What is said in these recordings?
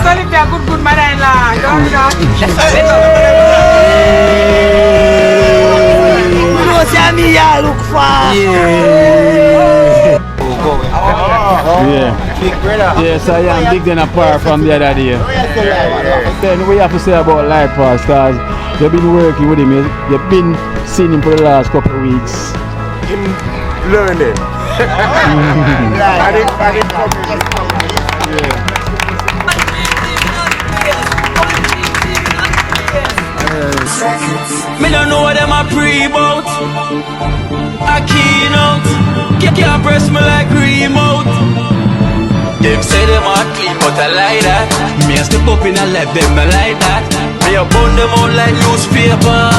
It's only if you're good mother-in-law. Don't look for. Yeah. Big brother. Yes, I am big then apart from the other day. Then we have to say about Light Pass, because you've been working with him, you've been seeing him for the last couple of weeks. Him learning. Me don't know what them a pre-bout. A Kino. Can't press me like remote. Them say them a clean, but I like that. Me a step up in a left, them not like that. Me a burn them out like newspaper.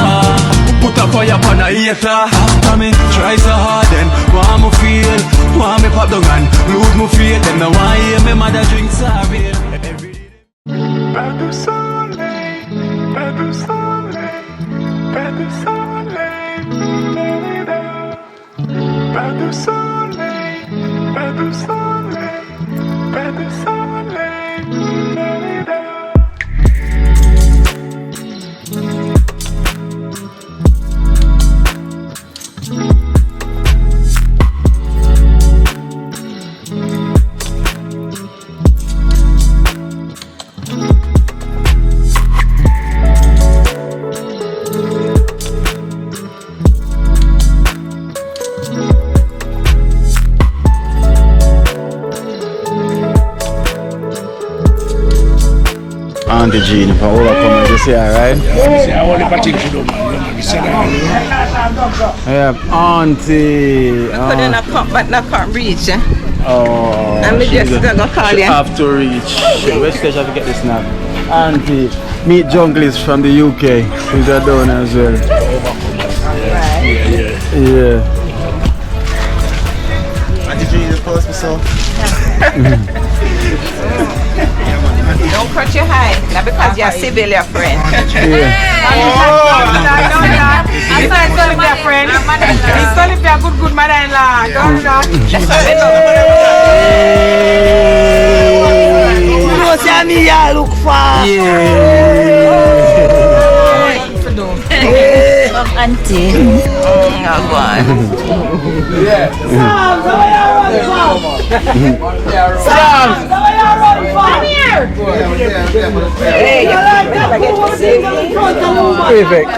Put a fire upon a hater. After me try so hard, then want me feel, want me pop down and lose me faith. Them no want hear me mother drink sorry. Pas de soleil, pas de soleil, pas de soleil, pas de soleil, pas de soleil, pas de soleil. Auntie Jean, for all of them, you see her, right? Yeah, Auntie. couldn't come, but I can't reach. Oh, I'm just gonna call you. Have to reach. Where stage have to get this now? Auntie, meet Junglist from the UK. He's a donor as well. Yeah. Auntie Jean is supposed to be so. Don't cut your high, not because you're a civilian friend. Yeah. It's not only be a friend. It's only be a good mother-in-law. Don't look for. Auntie. Come here. Hey, you never get to see me. Perfect.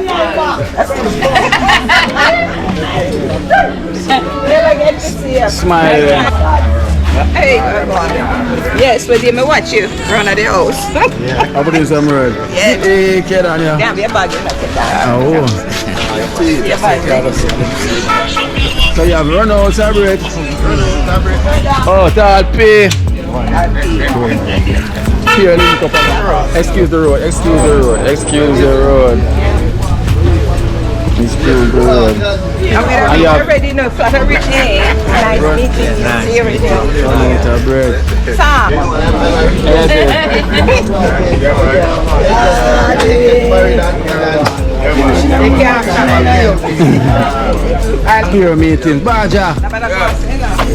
Never get to see you. Smile. Hey, yes, but you may watch you run at the house. Yeah. I'll put in some word. Yeah. Hey, kid on you. Damn, your bag is not that. Oh. Your bag. So you have run out of bread. Oh, tall pay. Here, link up. Excuse the road. Excuse the road. Excuse the road. Excuse the road. I'm already know flat originate. Nice meeting you. Seriously. Bread. Sam. Here meetings. Baja.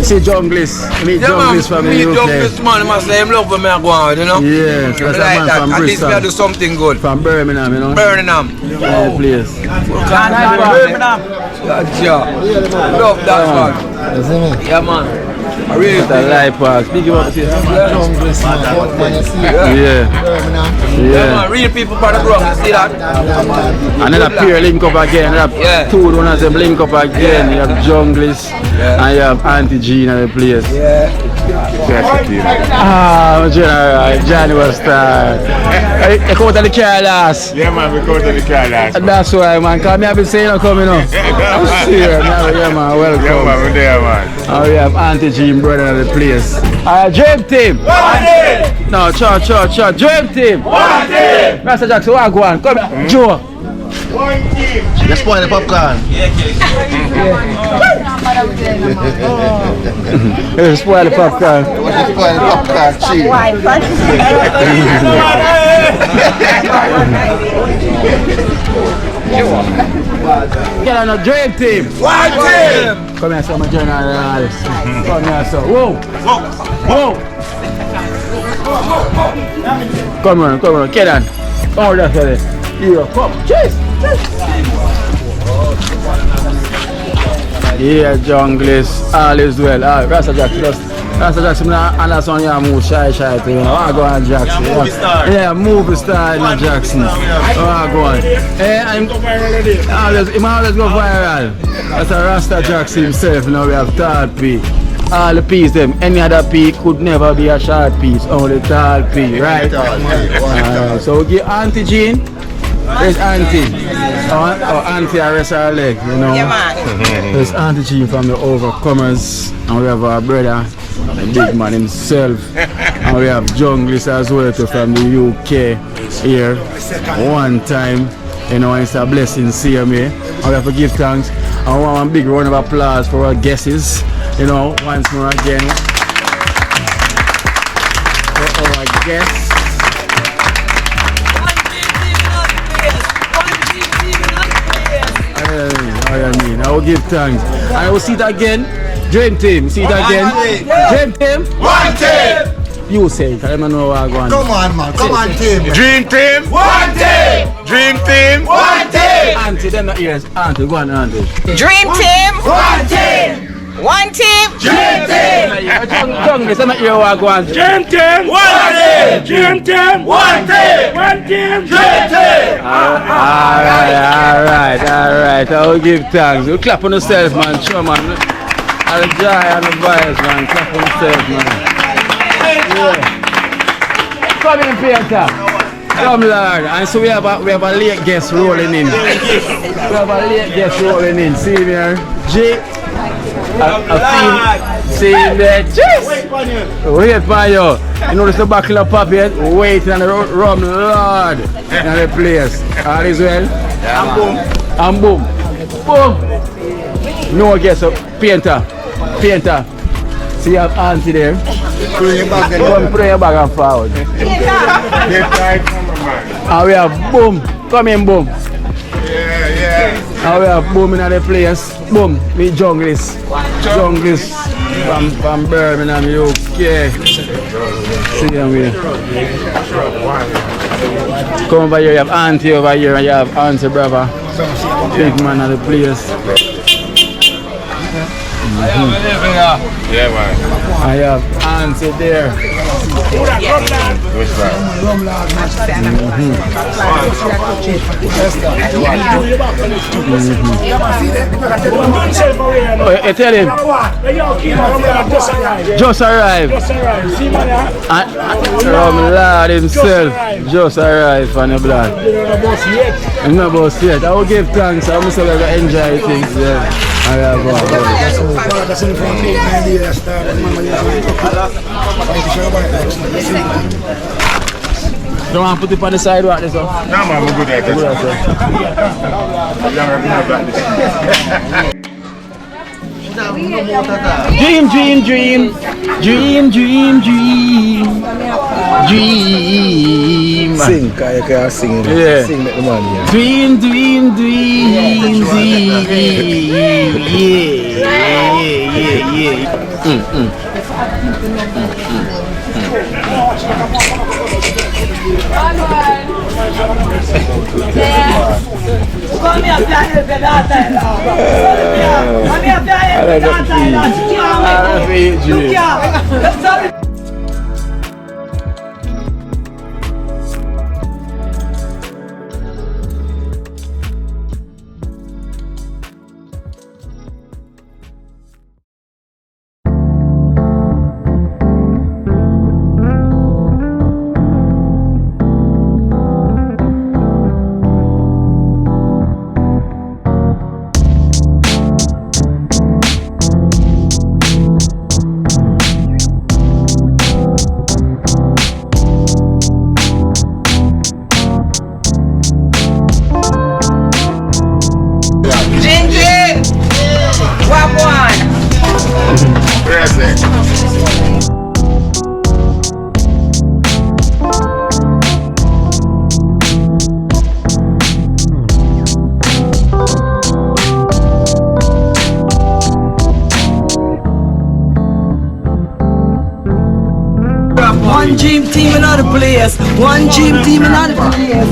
See Junglist. Meet Junglist from the UK. Meet Junglist, man. Must say him love when I go out, you know? Yes, that's a man from At least Bristol. we do something good. From Birmingham, you know? Birmingham. Yeah, please. Birmingham. Love that man. Yeah, man. I really the Light Pass. Big up to you. Yeah. Yeah, man. Real people for the ground. You see that? Another pair link up again. Yeah. Two one of them link up again. You have Junglist and you have Auntie Jean at the place. Yeah. Ah, General, Johnny was start. I come out of the car last. Yeah, man, we go to the car last. That's why, man. Cause me have been saying I'm coming up. I'm serious. Yeah, man. Welcome. Yeah, man, we're there, man. Oh, we have Auntie Jean brother at the place. Dream Team. No, cha. Dream Team. Master Jackson, walk one. Come here. Joe. One team. Just spoil the popcorn. Spoil the popcorn. Just spoil the popcorn, cheese. Get on a Dream Team. One team. Come here, some general. Come here, so. Whoa. Come on, get on. Oh, that's it. Here, come, chase. Yeah, junglist, all is well. Rasta Jackson, and that's on your move, shy to, you know. I go on Jackson. Yeah, movie star in Jackson. I go on. I'm always go viral. That's a Rasta Jackson himself, you know, we have tall P. All the P's them, any other P could never be a short piece, only tall P, right? So we give Auntie Jean. There's Auntie. Auntie arrest her leg, you know. Yeah, man. There's Auntie Jean from the Overcomers, and we have our brother, the big man himself, and we have Junglist as well too, from the UK here. One time, you know, it's a blessing seeing me. And we have to give thanks. I want a big round of applause for our guests, you know, once more again. For our guests. I will give thanks. I will see it again. Dream team, see it again. Dream team. One team. You say it, I don't know what I'm going. Come on, man. Come on, team. Dream team. One team. Dream team. One team. Auntie, them not ears. Auntie, go on, Auntie. Dream team. One team. One team. Dream team. Junglist, I'm not here what I'm going. Dream team. One team. Dream team. One team. One team. Dream team. Alright. I will give thanks. We'll clap on yourself, man. Sure, man. I'll enjoy and the vibes, man. Clap on yourself, man. Yeah. Come in, Peter. Come, Lord. And so we have a late guest rolling in. See me here. G. See there. Cheers. Wait for you. You know, there's the buckle of puppet waiting on the rum, Lord. In the place. All is well. And boom. No guess up. Painter. See you have Auntie there. Pray your bag and forward. And we have boom. Come in, boom. And we have boom in the place. Boom. With Junglist from Birmingham, UK. See them here. Come over here, you have Auntie over here, and you have Auntie brother. Big man of the place. Yeah, man. I have Auntie there. Oh, you tell him. Just arrived. Lord himself just arrived on the block. I'm not boss yet. I will give thanks. I'm still going to enjoy things there. Don't want to put it on the side, what this up? No, man, we're good at Dream. Sing, cause you can sing. Yeah. Sing make the money. Yeah. Dream. dream team in other place. One dream team in other place.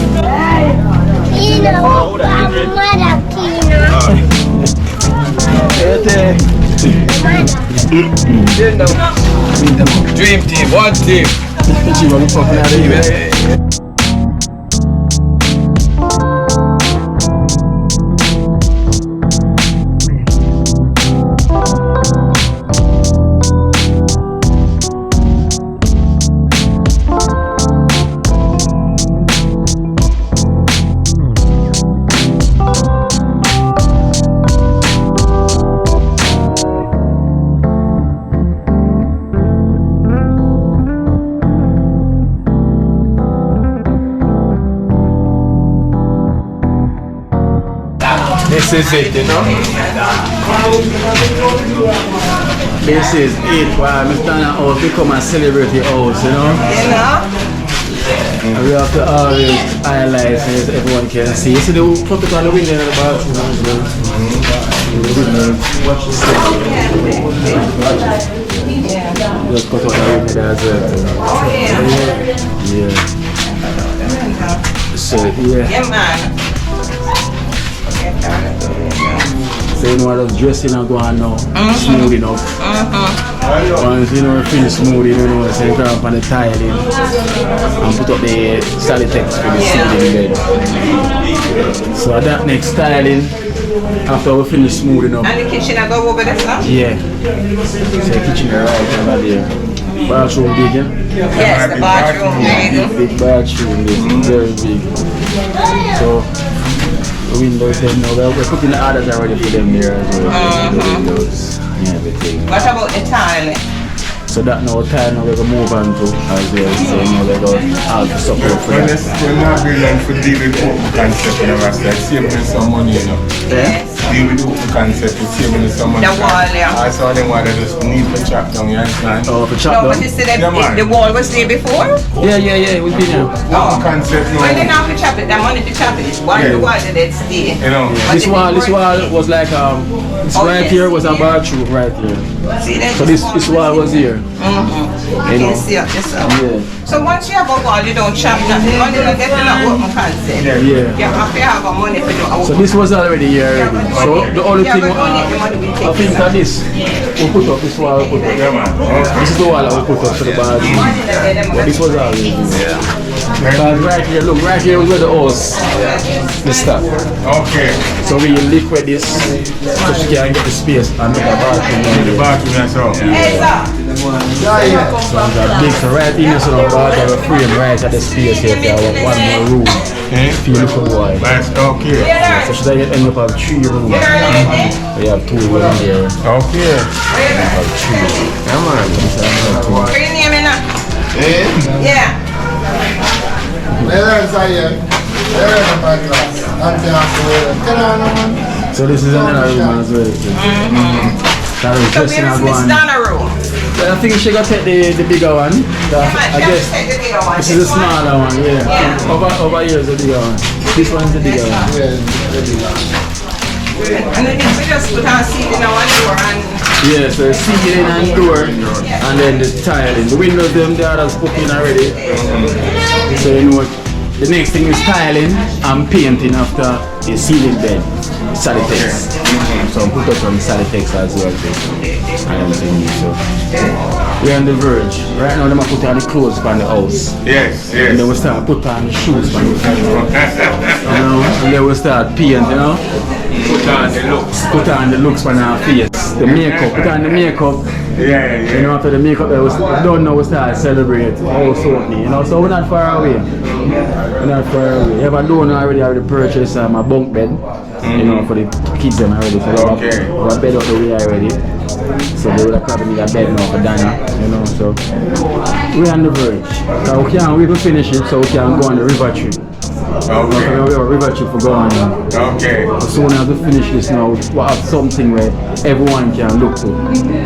Kino, mother Kino. Dream team, one team. This is it, you know. This is it. Wow, Mr. House become a celebrity house, you know. You know? And we have to always highlight so that everyone can see. You see the put it on the window in the bathroom as well. Watch this. Just put it on the window there as well. Oh, yeah. Yeah. So, yeah. Yeah, man. So you know what those dressing are going now, smooth enough. Once you know finish smooth, you know, so you grab up on the tiling and put up the Salitex for the ceiling bed. So that next tiling, after we finish smooth enough. And the kitchen I go over there, sir? Yeah. So the kitchen is right over there. Bathroom big, yeah? Yes, the bathroom big. Big bathroom, very big. So the windows then now we're putting the others already for them there as well. The windows and everything. What about the tile? So that now tile now we're gonna move on to as well. So now we're going to have to support for that. We're not building for deal with open concept, you know, that's like saving some money, you know. Yeah? Deal with open concept, it's saving some money. The wall, yeah. I saw them want to just need to chop down, you understand? Oh, for chop No, but down? you see that Yeah, man. the wall was there before? Yeah, it was been there. Open concept, no. Well, they now have to chop it. The money to chop it. Why Yeah. the wall did it stay? You know. But This wall was like this Oh, right yes. here was a bathroom right here. See, then So this wall was here. You can see up yourself. Yeah. So once you have a wall, you don't chop nothing. Money don't get to not open concept. Yeah. Yeah. You have to have a money for the So this was already here already. So the only thing the money we I take. think that this we put up this wall we put up. Yeah, man. This is the wall that we put up for the bathroom. But this was already here. Because right here, look, right here was where the hose the stop. Okay. So we liquid this so she can get the space and make a bathroom down The there. bathroom, that's all. Hey, sir. So that big, so right in this little bathroom, we frame right at the space here. There was one more room. If you look at wide. That's okay. So should I end up have 3 rooms? We have 2 rooms here. Okay. Have 3. Yeah, man. What's your name in that? Yeah. So this is another room as well. That is So dressing where's up Miss one. Donna room? I think she gonna take the bigger one. I guess Take the bigger one. this is the smaller one, yeah. Yeah. Over here is the bigger one. This one's the bigger one. And then we just put our seat in our door and Yeah, so the ceiling and door and then the tiling. The windows them there that's put in already. So you know what? The next thing is tiling and painting after the ceiling bed. Salitex. So I put up on Salitex as well. And everything. So we're on the verge. Right now, I'm going to put on the clothes from the house. Yes, And then yes. we start put on the shoes from the house. You know, and then we start paint, you know. Put on the looks. Put on the looks on our face. The makeup, put on the makeup. Yeah, You know, after the makeup, we don't know we start celebrate also, you know, so we're not far away. We're not far away. You ever don't already purchased my bunk bed, you know, for the kids them already. So Okay. we have bed out the way already. So they would have probably need a bed now for Dana, you know, so we're on the verge. So we can finish it so we can go on the river trip. Okay. We have a river trip for going on. Okay. As soon as we finish this now, we have something where everyone can look to.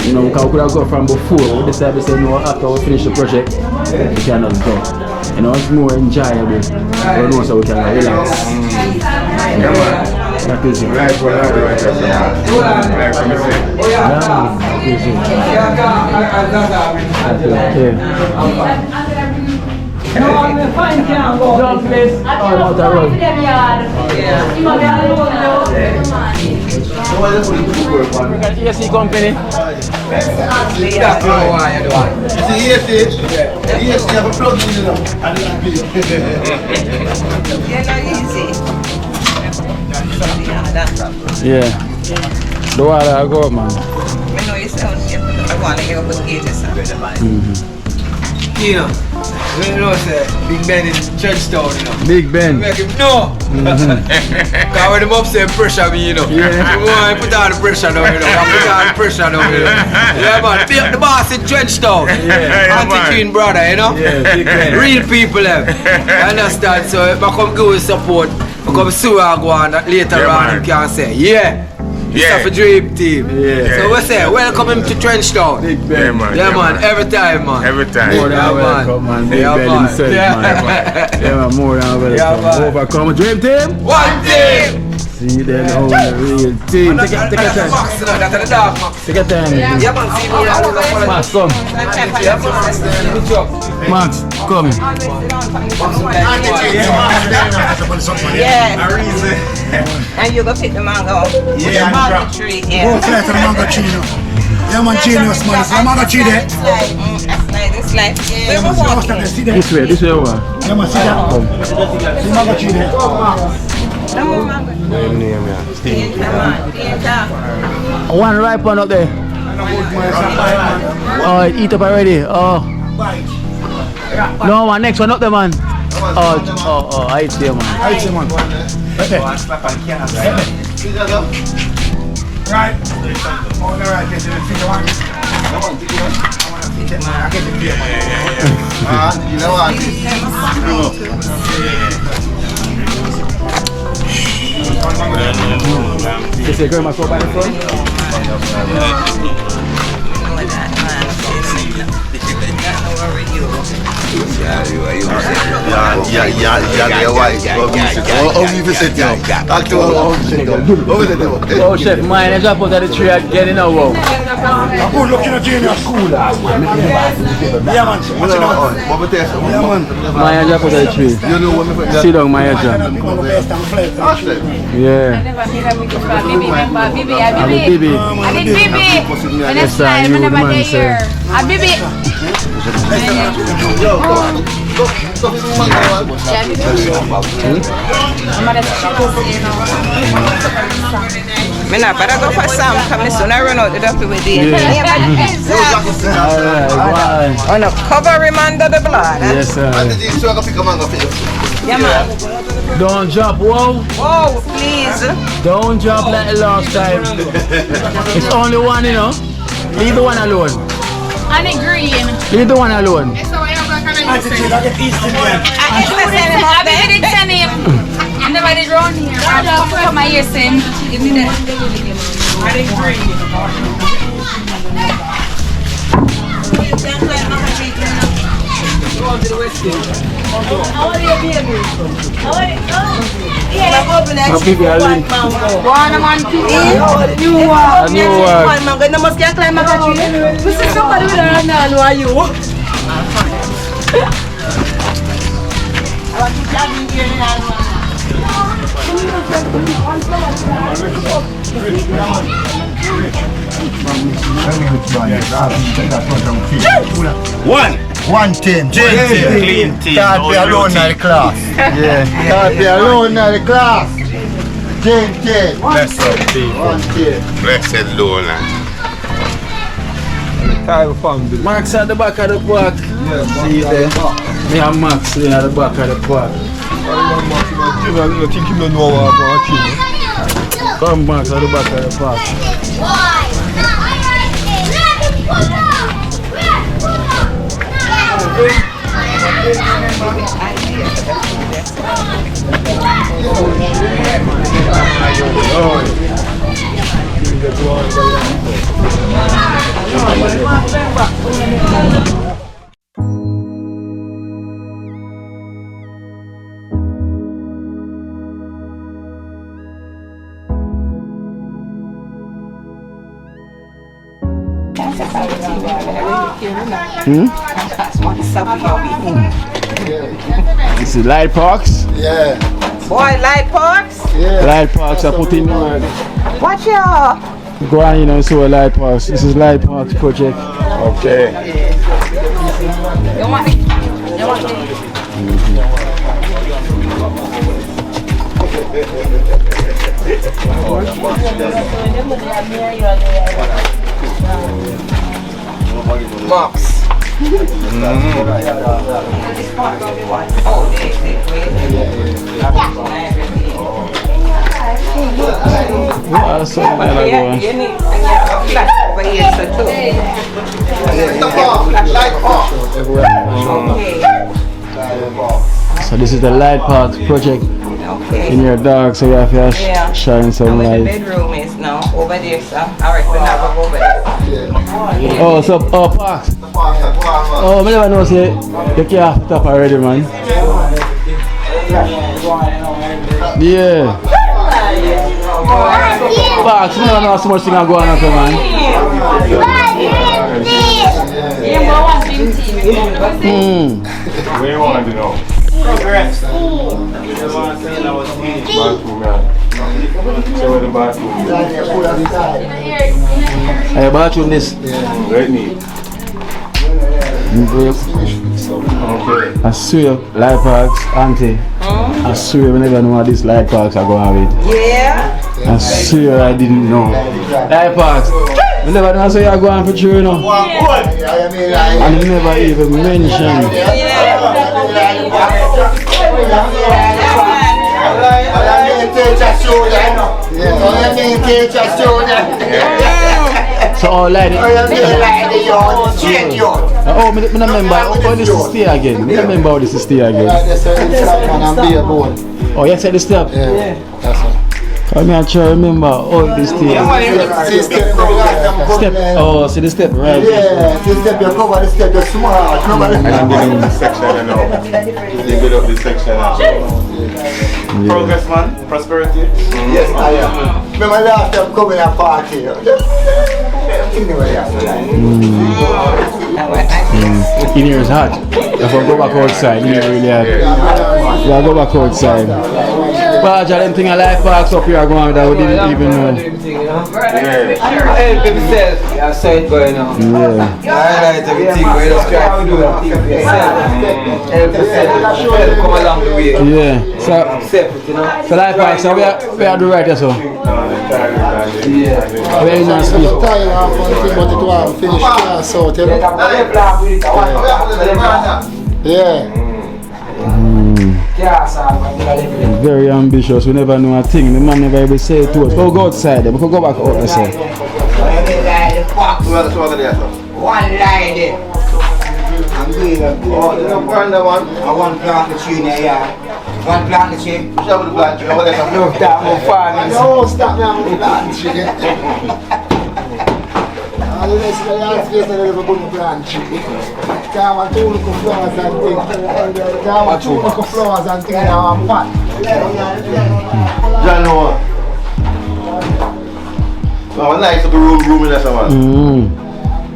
You know, because we could have gone from before, we decided to say, no, after we finish the project, we cannot go. You know, it's more enjoyable. We know so we can relax. Yeah, man. That is it. Like what I do, like what you say. Yeah, that is it. Okay. Don't place. Oh, no, the road. We got ESC company. Yeah. The water I go, man. I know you sound here, but I want to hear what the gauges are. Kino, you know, say Big Ben in Churchtown, you know. Big Ben. Make him know. Because when them upset pressure me, you know. Yeah. You want to put all the pressure down, you know. I put all the pressure down, you know. Yeah, man. The boss in Churchtown. Yeah. Anti-Queen brother, you know. Yeah, Big Ben. Real people, you understand? So if I come give you support, I come see where I go on later on, you can say, yeah. It's a dream team. Yeah. So we say, welcome him to Trenchtown. Big Ben. Yeah, man. Every time, man. Every time. More than welcome, man. Big Yeah, Ben man. himself, Yeah. man. Yeah, man. More than welcome. Yeah, man. Overcome. Dream team. One team! See them on the real team. Take your time. Max, you know, that's the dark Max. Take your time. Yeah, man, see me. Max, come. Max, come. Yes. And you go pick the mango. Yeah, Mango tree, Go yeah. fly to the mango tree now. Yeah, man, genius, man. It's the mango tree there. That's nice, it's like, we were walking. See there. This way over. Yeah, man, see that. See mango tree there. No more mango. One ripe one up there. Oh, it eat up already. Oh. No, man, next one up there, man. Oh, I see, man. I see, man. Right. On the right, get to the figure one. You know what? You say grandma go by the front? Oh, chef, mine is up under the tree again, wow. I'm good looking at genius. Cool. Yeah, man. Watch it out. Yeah, man. Mine is up under the tree. Sit down, my head. Yeah. Bibi. Yes, sir, you good man, sir. Me not better go for some, come soon I run out the duffy with it. Alright, On a cover him under the blood. yes, sir. Yeah, man. Don't drop, whoa. Oh, please. Don't drop like the last time. It's only one, you know. Leave the one alone. And a green. Leave the one alone. So I have like an Attitude, I get Eastern man. I send him up there. didn't send him. I never did run here. I come my ear sim. Give me that. Happy girl. One man You I know man, must get climb a tree. This is somebody with a hand, who are you? One team. Clean team. Can't be alone in the class. Yeah. Can't be alone in the class. Team. Blessed people. One team. Blessed Lola. Max at the back of the park. See there. Me and Max at the back of the park. Come Max at the back of the park. This is Light Parks. Yeah. Boy, light parks. Yeah. Light Parks are put in the word. Watch y'all. Go on, you know, so Light Parks. This is Light Parks project. Okay. You want me? You want me? Mops. So You need flash over here so too. So this is the Light Parks project Okay. in your dark, so you have to shine some Where the light. bedroom is now, over there, sir. I reckon I'll go over there. Oh, so Parks. Oh, I never know, say you can't have it up already, man. Yeah. Parks, you never know so much thing are going on, man. What do you want to know? Bathroom, yeah. Show where the bathroom is. Hey, bathroom this. Right neat. Okay. I swear, Light Parks, auntie. I swear, we never know what these Light Parks are going with. Yeah. I swear, I didn't know. Light Parks, we never know so you are going for true, you know. And you never even mentioned. So all light. Oh, I remember how this is stay again. I remember how this is stay again. Oh, you said the step? Yeah. That's it. I'm not sure I remember all this thing. Step. Oh, see the step, right? Yeah, this step you cover, this step you smart. And I'm getting this section now. You build up this section now. Progress, man. Prosperity. Yes, I am. Remember last time coming at party. In here is hot. If I go back outside, in here really hot. Yeah, I go back outside. But I don't think I like parks up here going that we didn't even know. Help himself. Yeah, I saw it going on. Yeah. Highlight everything, but you just try to do everything for yourself. Help yourself. Come along the way. Yeah. So Separate, you know. Light Parks, so we are do right there, so. Yeah. Very nice I'm people. tired of one thing, but it won't finish class out, you know? Yeah. Very ambitious. We never know a thing. The man never ever say it to us. But we go outside there. We can go back out there, so. One lady. I'm doing it. Oh, you know, one. I want plant the tree in the yard. One plant the tree. Show me the plant tree. No, stop me, I'm going to plant the tree. All the rest of the yard space, I never put the plant tree. Can't want to look at flowers and things. Can't want to look at flowers and things now, I'm fat. John, no one. No, nice of the room in there, man.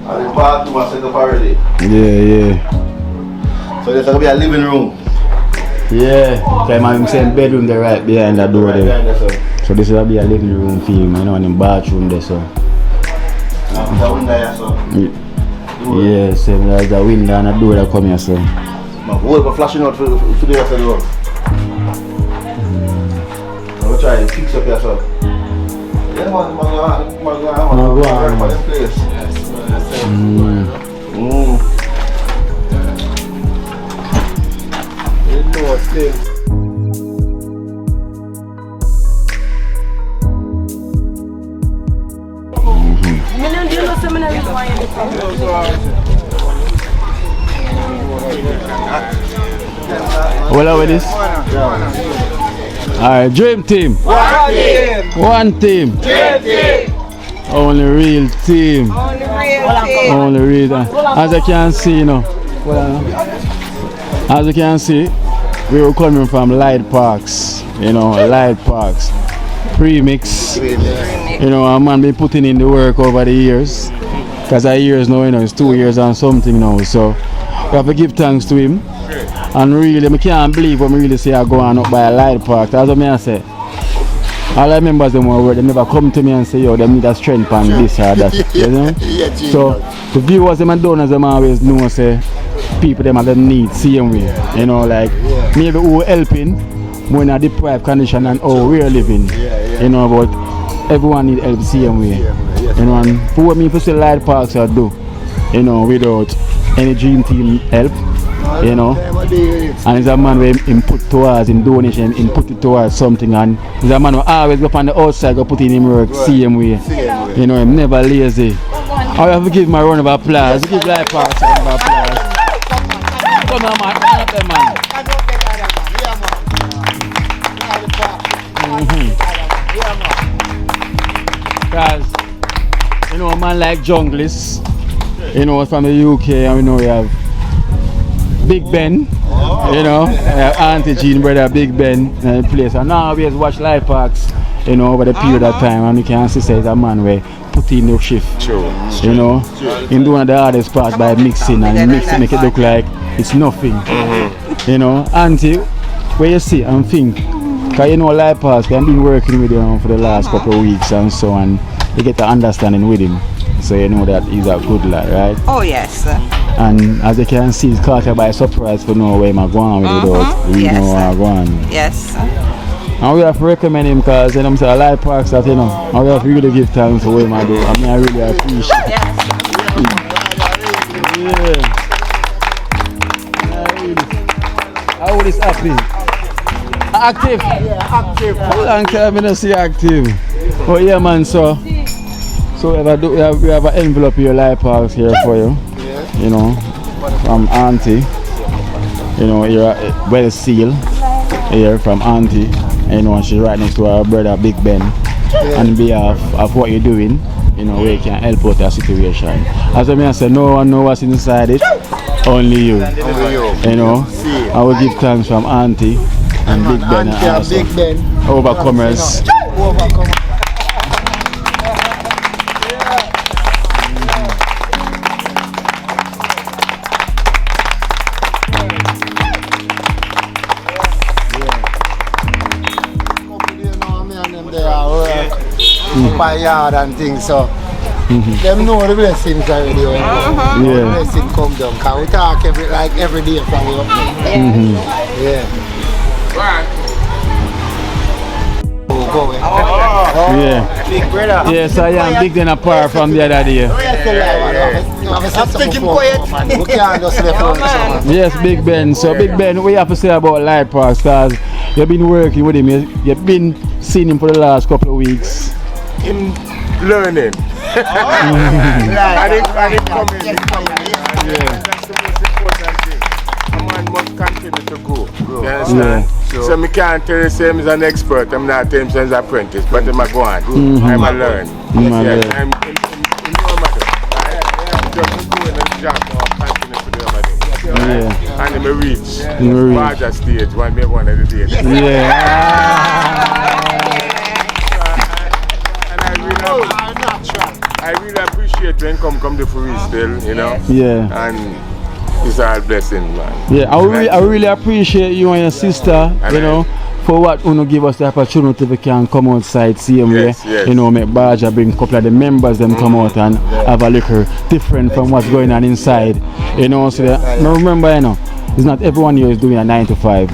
And the bathroom was set up already. Yeah. So there's going to be a living room. Yeah. Okay, I'm saying bedroom there right behind that door there. So this will be a living room for him, you know, and the bathroom there, so. Yeah, so there's a window and a door that come here, so. We're flashing out for the rest of the room. So we'll try to fix up here, so. Yeah, man, go on for this place. You know what's this? Well, how is this? Alright, dream team. One team. Dream team. Only real team. Only real team. Only real. As you can see, you know. As you can see, we were coming from Light Parks. You know, Light Parks. Premix. You know, a man been putting in the work over the years. Because our years now, you know, it's 2 years and something now. So we have to give thanks to him. And really, I can't believe when I really say I go on up by a light park. That's what I say. All I remember them were they never come to me and say, yo, they need a strength and this or that. You know? So the viewers them and donors them always know say people them have them need same way. You know, like maybe who helping when in a deprived condition and how we're living. You know, but everyone need help same way. You know, and for me to say light parks I do, you know, without any dream team help. You know, and he's a man who put towards in donation, in put it towards something, and he's a man who always go on the outside, go put in him work, same way. You know, I'm never lazy. I have to give my round of applause. Give life parks a round of applause. Come on, man, run up there, man. Because, you know, a man like Junglist, you know, from the UK, and we know we have Big Ben, you know, Auntie Jean, brother Big Ben in the place. And now we watch live parks, you know, over the period of time, and you can see say it's a man where put in the shift. True. You know, in doing the hardest part by mixing and mixing, make it look like it's nothing. You know, Auntie, where you see and think, because you know live parks, I've been working with him for the last couple of weeks and so on, you get the understanding with him. So you know that he's a good lad, right? Oh yes. And as you can see, it's caught her by surprise for know where I'm going without we know where I'm going. Yes. And we have to recommend him because, you know, I'm saying, a lot of parks that, you know, and we have to really give thanks for what I do. I mean, I really appreciate it. Yeah. How is happy? Active? Yeah, active. How long time I don't see active? Oh yeah, man, so we have an envelope here, live parks here for you. You know, from Auntie. You know, you're well sealed here from Auntie. You know, she's right next to her brother Big Ben. On behalf of what you're doing, you know, we can help out that situation. As I said, no one knows what's inside it, only you. You know, I will give thanks from Auntie and Big Ben and also Big Ben. Overcomers. My yard and things, so them know the blessings already. Yeah. The blessing come down, because we talk every day from you. Yeah. Yeah. Big brother. Yes, I am big then apart from the other day. I'm thinking quiet. We can't just left on. Yes, Big Ben. So Big Ben, what you have to say about live parks? Because you've been working with him, you've been seeing him for the last couple of weeks. Him learning. I didn't come in. That's the most important thing. A man must continue to go. You understand? So I can't tell you say I'm an expert, I'm not telling him as an apprentice, but I'm a go on. I'm a learn. I'm in your matter. Just doing a job now, continue to do my thing. And I'm a reach. Larger stage, one of the days. I really appreciate when come the free still, you know. Yeah. And it's all blessing, man. Yeah, I really appreciate you and your sister, you know, for what you give us the opportunity we can come outside same way. You know, make Baja bring a couple of the members them come out and have a little different from what's going on inside. You know, so remember, you know, it's not everyone here is doing a 9 to 5.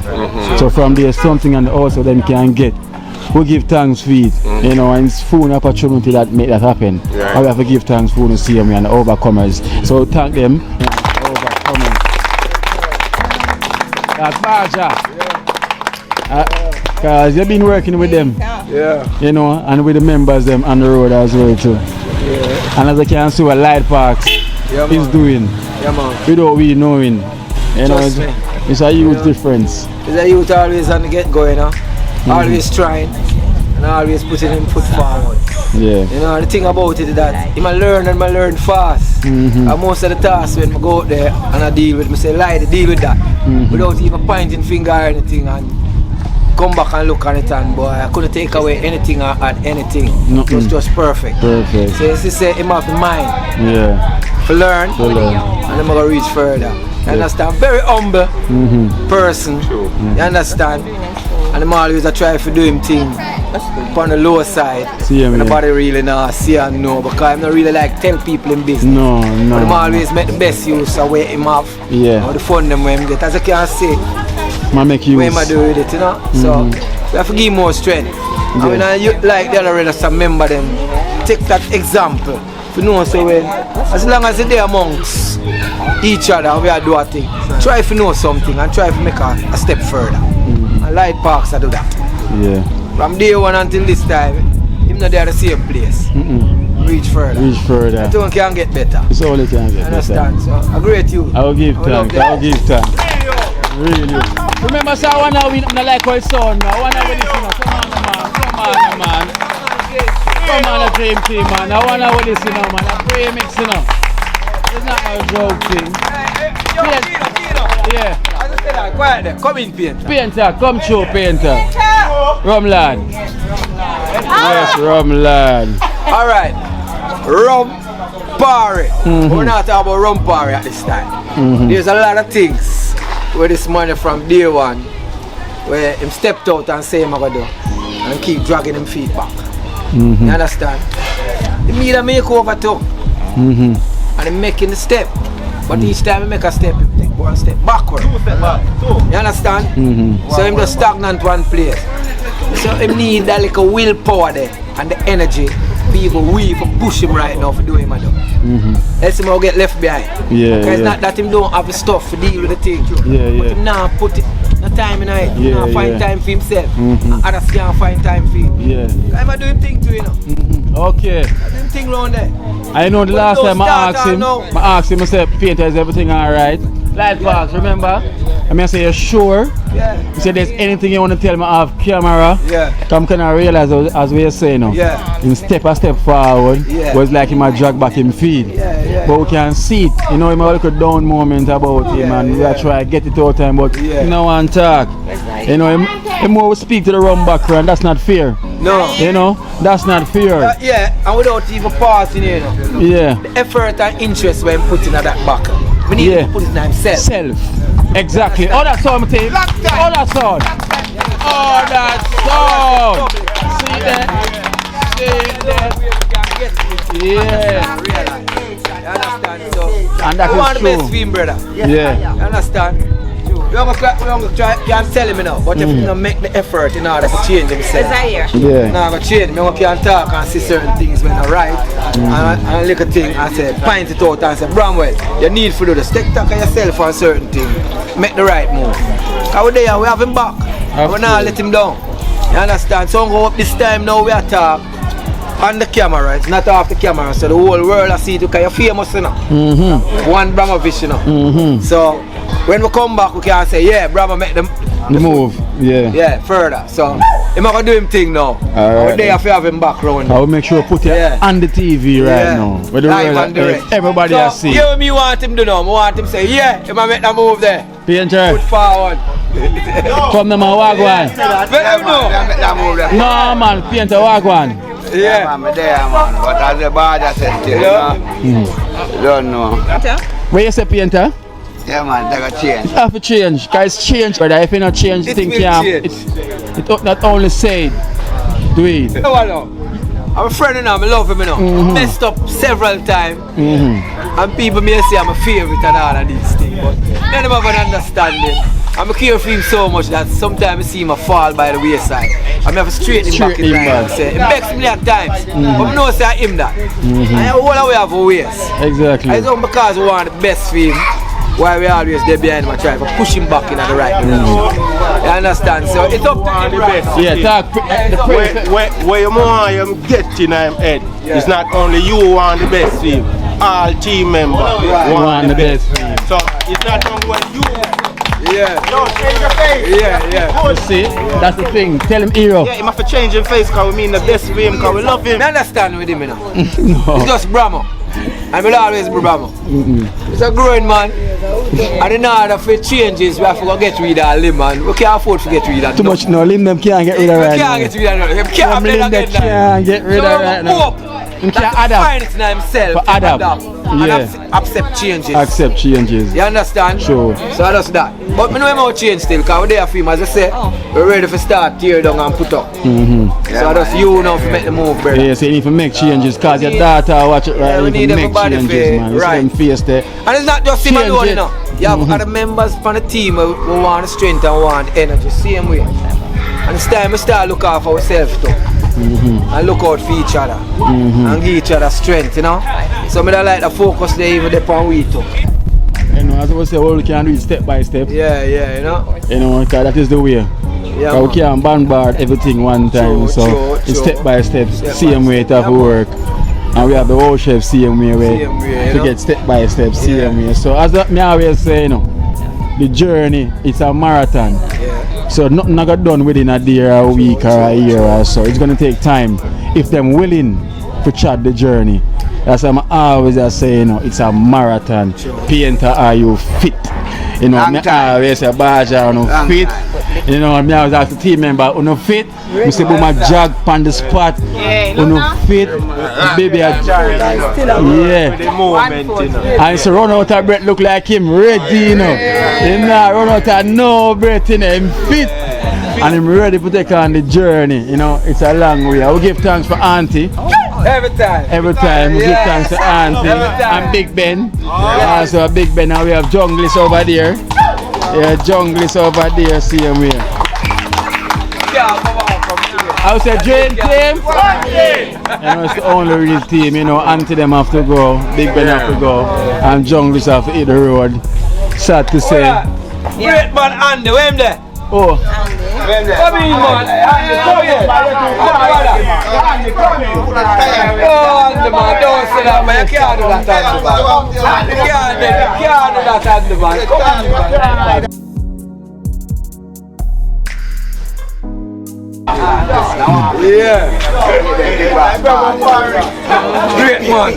So from there something and also them can get. We give thanks for it, you know, and it's full opportunity that make that happen. And we have to give thanks for the CME and the overcomers. So thank them, overcomers. That's Baja. Because you've been working with them, you know, and with the members them on the road as well too. And as I can see what Light Parks is doing, without we knowing, you know, it's a huge difference. It's a youth always on the get going, you know? Always trying and always putting him foot forward. Yeah. You know, the thing about it is that he might learn and might learn fast. And most of the tasks when I go out there and I deal with, I say, Lloyd, deal with that. Without even pointing finger or anything, and come back and look at it, and boy, I couldn't take away anything or add anything. It was just perfect. So as he said, him have the mind to learn, and I'm going to reach further. You understand? Very humble person. You understand? And I'm always try to do him thing on the lower side. Nobody really know, see and know, because I'm not really like tell people in business. No. But I'm always make the best use of where him have. Yeah. Or the fun them when him get. As I can say, man make use. what I do with it, you know? So we have to give more strength. I mean, you like the other rest remember them. Take that example. You know, so when as long as they're amongst each other, we are do a thing. Try to know something and try to make a step further. And Light Parks I do that. Yeah. From day one until this time, him not there at the same place. Reach further. Reach further. That one can get better. It's all it can get Understand? better. So a great you. I will give thanks. I will give thanks. Really. Remember, sir, one hour we don't like how it sound now. One hour with this, you know. Come on, man. Come on, a dream team, man. I want to with this, you know, man. A pre-mix, you know. It's not a joke thing. Yeah. As I said that, quiet there. Come in, Painter. Painter, come through, Painter. Rumland. Yes, Rumland. Alright. Rum party. We're not talking about rum party at this time. There's a lot of things where this money from day one where him stepped out and say him gonna do and keep dragging him feet back. You understand? He made a makeover too. And he making the step. But each time he make a step, he take one step backward. You understand? So him just stagnant one place. So him need that little willpower there and the energy people we for push him right now for doing him a do. Else him will get left behind. Because it's not that him don't have the stuff to deal with the thing. But him now put it no time in it. He now find time for himself. And others can't find time for him. I'm do him thing too, you know. Okay. I do him thing around there. I know the last time I asked him, I said, Painter, is everything alright? Light Parks, remember? I say, you're sure? Yeah. He said, there's anything you want to tell me off camera? Yeah. Come can I realize as we are saying now. Yeah. In step a step forward, was like him a drag back him feet. But we can see it. You know, him a little down moment about him and we are trying to get it all the time, but he no want talk. You know, him more speak to the rum backer and that's not fair. No. You know, that's not fair. And without even passing, you know. Yeah. The effort and interest when putting at that backer. We need to put it in himself. Exactly. Oh, that's all I'm saying. Oh, that's all. Oh, that's all. See that? See that? Yeah. You understand? So, and that we want is the true. best for him, brother. Yeah. You understand? We don't try, can't tell him now, but if you don't make the effort in order to change himself, now I change. I can't talk and see certain things when I right. And I look at thing and say, point it out and say, Bramwell, you need to do this. Take talk of yourself on certain things. Make the right move. Because we're there, we have him back. We're not let him down. You understand? So go up this time now we are talk on the camera, it's not off the camera, so the whole world I see it because you're famous, you know. One Bramovich, you know. So when we come back, we can say, yeah, Bravo make the move. Yeah, further. So he's not going to do him thing now. Right, they have to have him back round. I will make sure put it on the TV right now. With the live and direct. Everybody has seen. So, me want him to know. I want him to say, yeah, he might make that move there. Painter. Put forward. Come to my wagwan. Let them know. No, man, Painter wagwan. Yeah, man, there, man. But as the bad I said, you don't know. Where you say, Painter? Yeah, man, they got change. It have to change. Guys, change, brother. If you not change, things can't. It not only said, do it. I'm a friend and I love him, you know. Messed up several times. And people may say I'm a favorite and all of these things. But none of them have an understanding. I'm care for him so much that sometimes I see him fall by the wayside. I have to straighten him back in line and say, it makes me at times. But I know say him that. And all the way have a ways. Exactly. It's not because we want the best for him. Why we always there behind him and try to push him back in the right direction. You understand? So it's up to him. Yeah, talk. Where you want you get in him head. It's not only you who want the best for him. All team members want the best for him. So it's not only when you. No, change your face. You see, that's the thing. Tell him hero. Yeah, he must have to change his face because we mean the best for him because we love him. I understand with him, you know. No. It's just Brahmo. I will always be Brahmo. He's a growing man. And in order for changes, we have to get rid of limb, man. We can't afford to get rid of too much. No, limb them can't get rid of right now. We can't get rid of it. We can't get rid of right now. Him can Find adapt. it in himself. For adapt. And Yeah. accept changes. Accept changes. You understand? Sure. So that's that. But I know him how change still, because we're there for him, as I say, we're ready to start, tear down and put up. So that's you now to make the move, brother. Yeah, so you need to make changes because your daughter watch it, right? Yeah, we you need need to make everybody changes, man. right. Right. Face there. And it's not just him Change alone, it. you know. You have other members from the team who want strength and want energy, same way. And it's time we start look out for ourselves too. And look out for each other. And give each other strength, you know. So I don't like the focus there even upon we too. You know, as I say, all we can do is step by step. Yeah, you know. You know, because that is the way. Yeah, we can't bombard everything one time, so it's step by step, same way it have to work. And we have the whole chef same way to get step by step, same way. So as me always say, you know, the journey, it's a marathon. So nothing I got done within a day or a week or a year or so. It's going to take time if them willing to chat the journey. That's why I always say, you know, it's a marathon. Painter, are you fit? You know, I always say, Baja, are you fit? You know, I always ask the team member, are you fit? I say, boom, I jog on the spot. Are you fit? Baby, I yeah. And so run out of breath, look like him ready, you know. He not run out of no breath, you know, him fit. And I'm ready to take on the journey, you know. It's a long way. I will give thanks for Auntie. Every time. We give thanks to Auntie and Big Ben. Also Big Ben, and we have Junglist over there. Yeah, Junglist over there, same way. I would say dream team. You know, it's the only real team, you know. Auntie them have to go, Big Ben have to go, and Junglist have to hit the road. Sad to say. Great man Andy, where him there? Oh. Come in, man. Andy, come here. Oh, Andy, man, don't say that, man. You can't do that, Andy, man. You can't do that, Andy, man. Come on, man. Yeah. Great man.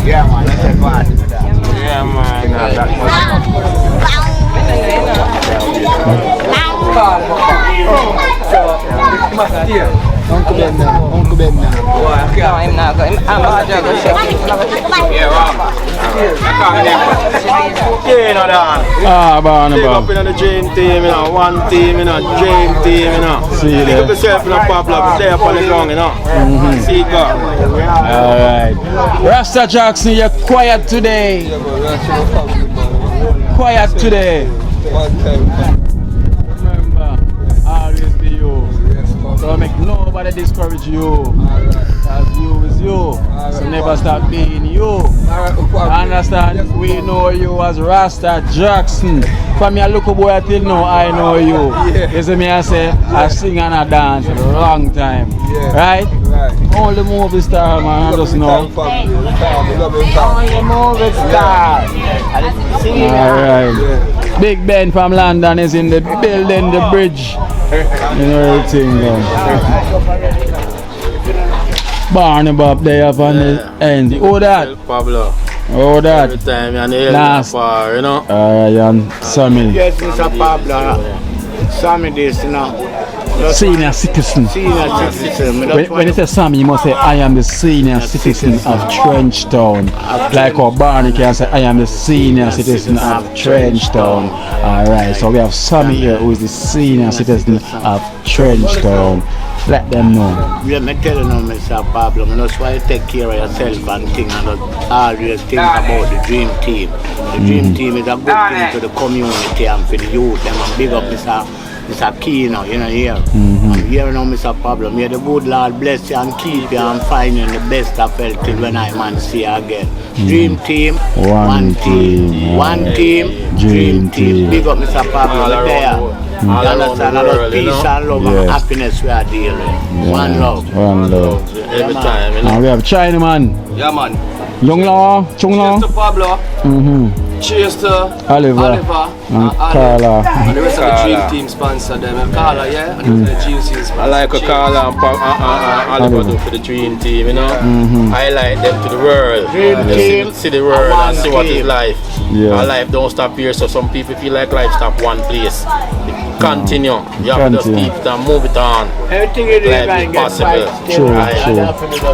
Yeah, man, that's a part. Yeah, man. Uncle Ben now. Uncle Ben now. No, I'm not going. I'm a juggle chef. Kino down. Bound Big up in the dream team, you know, one team, you know, dream team, you know. See you Pick up yourself in the pop-up, stay up on the ground, you know. See God. Alright. Rasta Jackson, you're quiet today. Quiet today. Remember, always be you. Don't make nobody discourage you. As you is you. So never stop being you. Understand? We know you as Rasta Jackson. From your local boy till now, I know you. You see me, I say, I sing and I dance a long time. Right? Only movie star, man, I just know. Only movie star. Alright. Big Ben from London is in the building, the bridge. You know everything. Barney Bob there up on the end. Who that? Pablo. Who that? Every time you're on the Last. far, you know. And Sammy. Yes, Mr. Pablo. Sammy this now. Senior citizen. Senior citizen. When you say Sammy, you must say, I am the senior citizen of Trenchtown. Like how Barney can say, I am the senior citizen of Trenchtown. Alright, so we have Sammy here who is the senior citizen of Trenchtown. Let them know. Yeah, me tell you now, Mr. Pablo, that's why you take care of yourself and think and not always think about the dream team. The dream team is a good thing to the community and for the youth. And big up Mr. Kino, you know, here. I'm here now, Mr. Pablo. May the good Lord bless you and keep you and find you the best of health till when I man see you again. Dream team, one team. One team, dream team. Big up Mr. Pablo, there. You understand? A lot of peace and love and happiness we are dealing. One love. One love. Every time, you know. And we have China man. Yeah, man. Long Law, Chung Law. Cheers to Pablo. Cheers to Oliver. And Carla. And the rest of the Dream Team sponsor them. And Carla, yeah? And the GUC sponsor. I like what Carla and Oliver do for the Dream Team, you know. I like them to the world. See the world and see what is life. Yeah. Our life don't stop here, so some people feel like life stop one place. Continue. You have to just keep it and move it on. Everything you do Life is possible. True.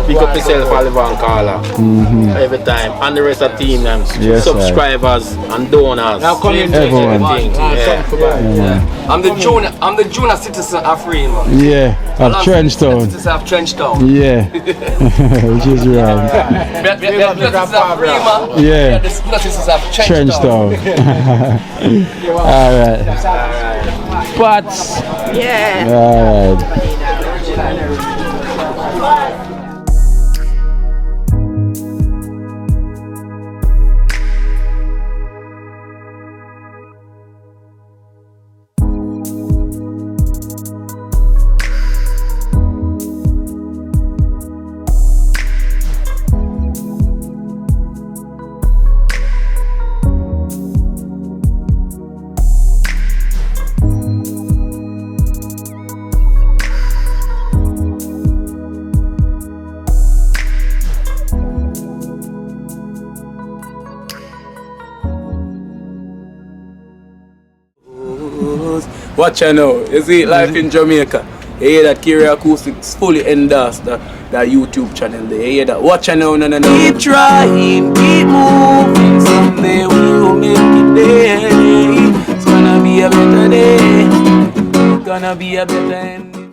Pick up yourself, Oliver and Carla. Every time. And the rest of the team, them subscribers and donors. Everyone. I'm the junior citizen of Free, man. Yeah, of Trenchtown. Citizen of Trenchtown. Yeah. Which is right. Yeah. The citizens of Trenchtown. Alright. But Yeah. alright. Watch out now. You see life in Jamaica. You hear that Kira Acoustics fully endorsed that YouTube channel there. You hear that? Watch out now, no. Keep trying, keep moving. Someday we will make it there. It's gonna be a better day. It's gonna be a better end.